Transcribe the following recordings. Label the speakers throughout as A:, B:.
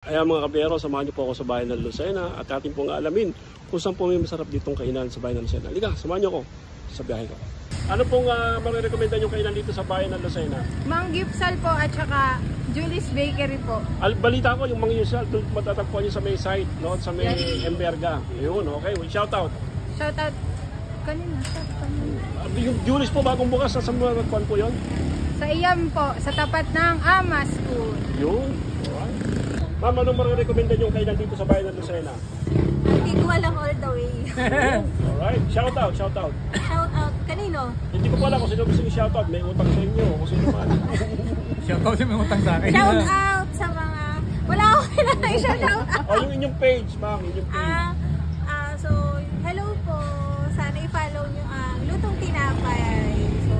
A: Kaya mga kabiyero, samahan niyo po ako sa bayan ng Lucena at atin pong alamin kung saan po may masarap ditong kainan sa bayan ng Lucena. Halika, samahan niyo ako sa biyahe ko. Ano pong marirekomenda niyo kainan dito sa bayan ng Lucena?
B: Mang Gipsal po at saka Julie's Bakery po.
A: Balita ko yung Mang Gipsal, doon matatagpuan niyo sa may site, no? Sa may Emberga. Ayun, okay. Well, shout out.
B: Shout out kanina.
A: Yung Julie's po bagong bukas, sa mga nagpuan po yun?
B: Sa iyan po, sa tapat ng Ama School.
A: Yun. Alright. Ma'am, anong marirekomenda niyo kainan dito sa bayan ng Lucena?
C: Hindi ko alam all the way.
A: Alright. Shout out, shout out.
C: Shout out. Kanino?
A: Hindi ko pala kung sino gusto yung shout out. May utang sa inyo, kung sino man.
D: Shout out yung may utang sa akin.
C: Shout out sa mga... Wala ako kilala yung shout out.
A: Yung inyong page, ma'am. Inyong page.
C: So, hello po. Sana i-follow nyo ang Lutong Tinapay. So,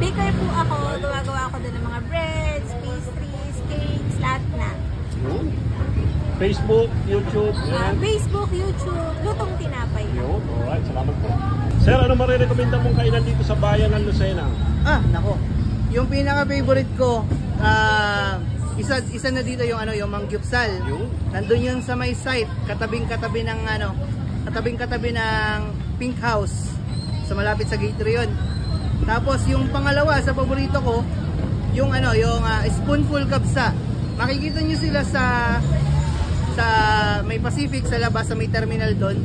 C: baker po ako. Gumagawa ako doon ng mga breads, pastries, cakes, lahat na.
A: Facebook, YouTube,
C: Facebook, YouTube, Lutong Tinapay.
A: yun. Alright, salamat po. Sir, ano marirekomenda mong kainan dito sa bayan ng Lucena?
E: Nako. Yung pinaka-favorite ko, isa na dito yung yung Mang Gipsal. Nandun yun sa may site, katabing-katabi ng Pink House. Sa malapit sa gate yun. Tapos yung pangalawa sa paborito ko, yung Spoonful Kabsa. Makikita nyo sila sa may Pacific sa labas, sa may terminal doon.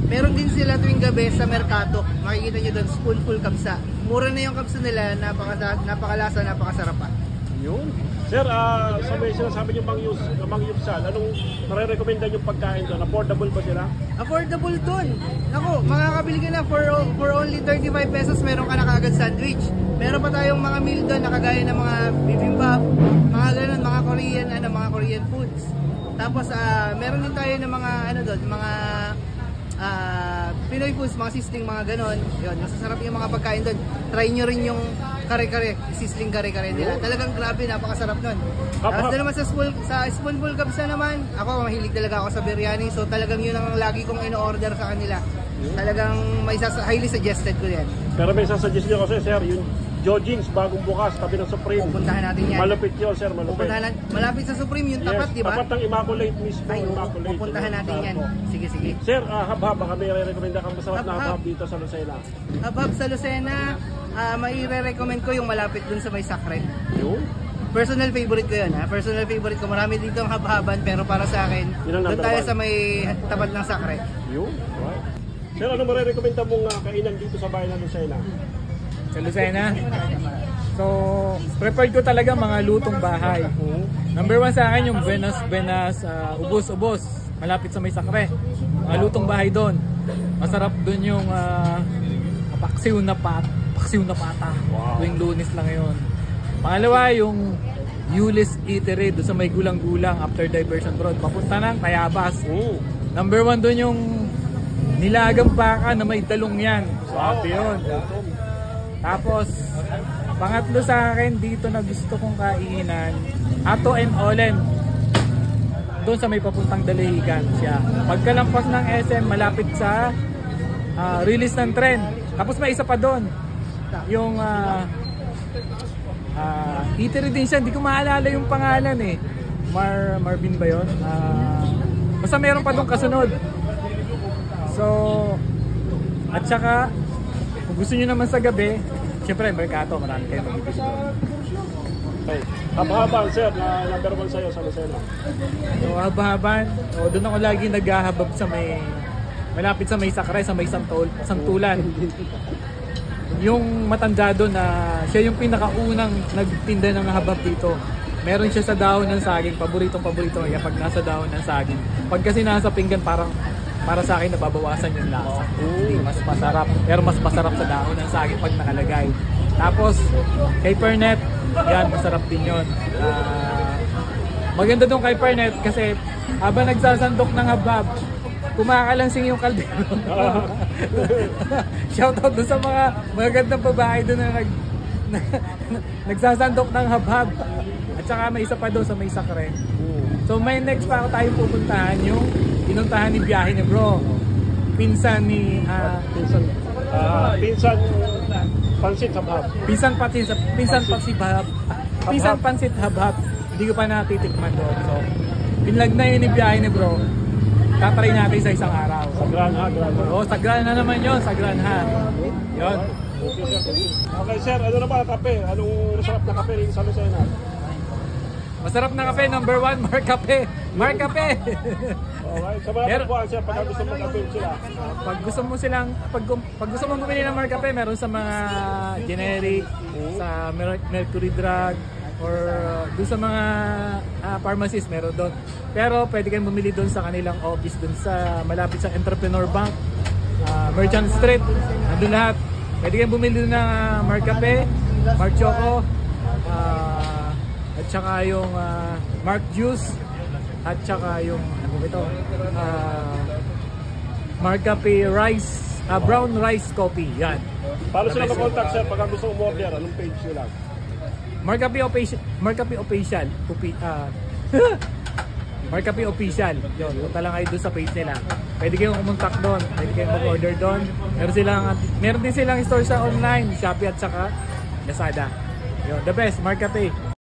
E: Meron din sila tuwing gabi sa Mercato. Makikita nyo doon, Spoonful Kabsa. Mura na yung kabsa nila, napakalasa, napakasarap pa.
A: Yun. Sir, sa may sinasabi niyo Mang Gipsal, anong marirekomenda niyo pagkain doon? Affordable ba sila?
E: Affordable doon. Naku, makakabili ka na for only 35 pesos, meron ka na kaagad sandwich. Meron pa tayong mga meal doon na kagaya ng mga bibimbap, mga ganun, mga Korean foods. Tapos meron din tayo ng mga mga Pinoy foods, mga sisling, mga ganon. Yun, masasarap yung mga pagkain doon. Try nyo rin yung kare-kare, sisling kare-kare nila. Talagang grabe, napakasarap nun. Tapos doon naman sa Spoonful Kabsa naman, ako mahilig talaga ako sa biryani. So talagang yun ang lagi kong in-order sa kanila. Talagang highly suggested ko yan.
A: Pero may sasuggest niyo kasi, sir, yung Jojings, bagong bukas, tabi ng Supreme.
E: Pupuntahan natin yan.
A: Malupit yun, sir, malupit.
E: Malapit sa Supreme, yung tapat, di ba?
A: Tapat ng Immaculate mismo.
E: Ay,
A: Immaculate.
E: pupuntahan natin yan. Sige.
A: Sir, hab-hab, baka may re-recommenda kang masarap na hab-hab dito sa Lucena.
E: Hab-hab sa Lucena, mai-recommend ko yung malapit dun sa may Sacred.
A: Yun.
E: Personal favorite ko yun. Personal favorite ko. Marami dito ang hab-haban, pero para sa akin, doon tayo sa may tapat ng Sacred.
A: Yun. Right. Sir, ano marirekomenda mong kainan dito sa bayan ng Lucena?
D: Sa Lucena? So, prepared ko talaga mga lutong bahay. Number 1 sa akin yung Buenas, ubos, malapit sa may Sacre. Mga lutong bahay doon. Masarap doon yung paksiw na pata. Wow. Tuwing Lunes lang yun. Pangalawa yung Yulis Eatery doon sa may gulang-gulang after Diversion Road. Papunta ng Tayabas. Number 1 doon yung nilagang baka na may talong yan. Sabi yun. Tapos, pangatlo sa akin dito na gusto kong kainan, Ato and Olen. Doon sa may papuntang Dalahican siya. Pagkalampas ng SM, malapit sa release ng tren. Tapos may isa pa doon. Yung eatery din siya. Hindi ko maalala yung pangalan eh. Marvin ba yun? Basta meron pa doon kasunod. So, at saka, kung gusto nyo naman sa gabi, syempre, Mercato, marami kayo magibili doon.
A: Okay. Hab-haban, sir, na number 1 sa'yo sa Lucena.
D: So, hab-haban, doon ako lagi naghahabab sa may, malapit sa may Sacre, sa may Santulan. Yung matanda doon na siya yung pinakaunang nagtinda ng habab dito. Meron siya sa dahon ng saging, paboritong niya pag nasa dahon ng saging. Pag kasi nasa pinggan, para sa akin nababawasan yung lasa. Mas masarap, pero mas masarap sa dahon ng saging pag nakalagay. Tapos kay Pernet, yan, masarap din yun. Maganda doon kay Pernet kasi habang nagsasandok ng habab, kumakalansing yung kaldero. Shoutout doon sa mga magagandang babae doon na nagsasandok ng habab. At saka may isa pa doon sa may Sacre. So may next pa ako tayong pupuntahan, yung pinuntahan ni biyahe ni bro. Pinsan ni
A: Pinsan Pansit Habhab.
D: Pinsan Pansit Habhab. Hindi ko pa natitikman doon. So Pinlag na yun yung biyahe ni bro. Tatry natin sa isang araw.
A: Sa Granha.
D: Oo, sa Granha naman yun, sa Granha. Yun.
A: Okay sir, ano na ba kape? Anong masarap na kape rin sa Lucena?
D: Masarap na kape, number 1, Mark Cafe. Mark Cafe!
A: Okay, sa mga tagpuan sir, pagka gusto mo mag-avail sila.
D: Pag gusto mong bumili ng Mark Cafe, meron sa mga generic, sa Mercury Drug, or doon sa mga pharmacies, meron doon. Pero pwede kayong bumili doon sa kanilang office, doon sa malapit sa Entrepreneur Bank, Merchant Street, nandun lahat. Pwede kayong bumili doon ng Mark Cafe, Mark Choco, at saka yung Mark Juice, at saka yung ano ito, Mark Cafe Rice, Brown Rice Coffee. Yan.
A: Paano sila mag-contact sir pagka gusto umorder? Anong page nila?
D: Mark Cafe Official. Mark Cafe Official. Yun, punta lang kayo doon sa page nila. Pwede kayong kumontak doon, pwede kayong mag-order doon. Meron din silang store sa online, Shopee at saka Lazada. Yun, the best, Mark Cafe.